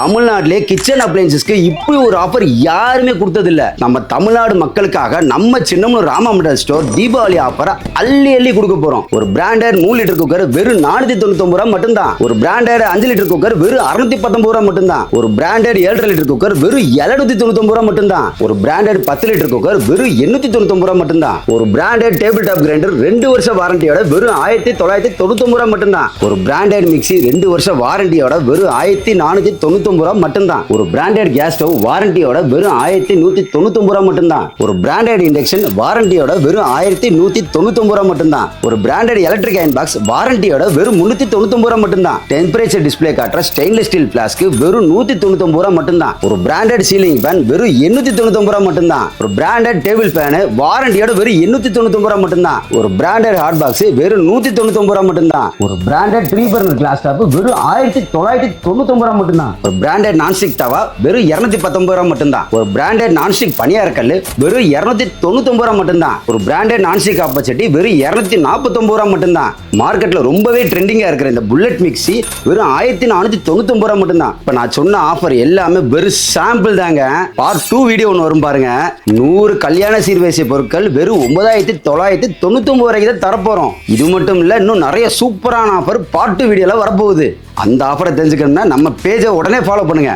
தமிழ்நாட்டிலே கிச்சன் அப்ளையன்சஸ்க்கு இப்படி ஒரு ஆஃபர் யாருமே கொடுத்ததில்ல. நம்ம தமிழ்நாடு மக்களுக்காக நம்ம Chinnamanur Rama metal store Deepavali offer அள்ளி அள்ளி கொடுக்க போறோம். ஒரு பிராண்டட் 3 லிட்டர் குக்கர் வெறும் 499 ரூபாய் மட்டும்தான். ஒரு பிராண்டட் 5 லிட்டர் குக்கர் வெறும் 619 ரூபாய் மட்டும்தான். ஒரு பிராண்டட் 7.5 லிட்டர் குக்கர் வெறும் 799 ரூபாய் மட்டும்தான். ஒரு பிராண்டட் 10 லிட்டர் குக்கர் வெறும் 899 ரூபாய் மட்டும்தான். ஒரு பிராண்டட் டேபிள் டாப் கிரைண்டர் 2 வருஷ வாரண்டியோட வெறும் 1999 ரூபாய் மட்டும்தான். ஒரு பிராண்டட் மிக்ஸி 2 வருஷ வாரண்டியோட வெறும் 1499 ரூபாய் மட்டும்தான். ஒரு பிராண்டட் கேஸ் ஸ்டவ் வாரண்டியோட வெறும் 1199 ரூபாய் மட்டும்தான். ஒரு பிராண்டட் இண்டக்ஷன் வாரண்டியோட வெறும் 1199 ரூபாய் மட்டும்தான். ஒரு பிராண்டட் எலக்ட்ரிக் அயர்ன் பாக்ஸ் வாரண்டியோட வெறும் 399 ரூபாய் மட்டும்தான். டெம்பரேச்சர் டிஸ்ப்ளே காட்டுற ஸ்டெயின்லெஸ் ஸ்டீல் ஃபிளாஸ்க் வெறும் 199 ரூபாய் மட்டும்தான். ஒரு பிராண்டட் சீலிங் ஃபேன் வெறும் 899 ரூபாய் மட்டும்தான். ஒரு பிராண்டட் டேபிள் ஃபேன் வாரண்டியோட வெறும் 899 ரூபாய் மட்டும்தான். ஒரு பிராண்டட் ஹாட் பாக்ஸ் வெறும் 199 ரூபாய் மட்டும்தான். ஒரு பிராண்டட் 3 பர்னர் கிளாஸ் டாப் வெறும் 1999 ரூபாய் மட்டும்தான். ஒரு பிராண்டட் நான்ஸ்டிக் தவா வெறும் 219 ரூபாய் மட்டும்தான். ஒரு பிராண்டட் நான்ஸ்டிக் பனியாரக்கல் வெறும் 299 ரூபாய் மட்டும்தான். ஒரு பிராண்டட் நான்ஸ்டிக் ஆப்பச்சட்டி வெறும் 249 ரூபாய் மட்டும்தான். மார்க்கெட்ல ரொம்பவே ட்ரெண்டிங்கா இருக்கிற இந்த புல்லட் மிக்ஸி வெறும் 1499 ரூபாய் மட்டும்தான். இப்ப நான் சொன்ன ஆஃபர் எல்லாமே வெறும் சாம்பிள் தாங்க. பார்ட் 2 வீடியோ ஒன்று வரும் பாருங்க. 100 கல்யாண சீர்வரிசை பொருட்கள் வெறும் 9999 வரைக்கும் தான் தரப்போறோம். இது மட்டும் இல்ல, இன்னும் நிறைய சூப்பரான ஆஃபர் பார்ட் 2 வீடியோல வரப்போகுது. அந்த ஆஃபரை தெரிஞ்சுக்கணும்னா நம்ம பேஜை உடனே ஃபாலோ பண்ணுங்க.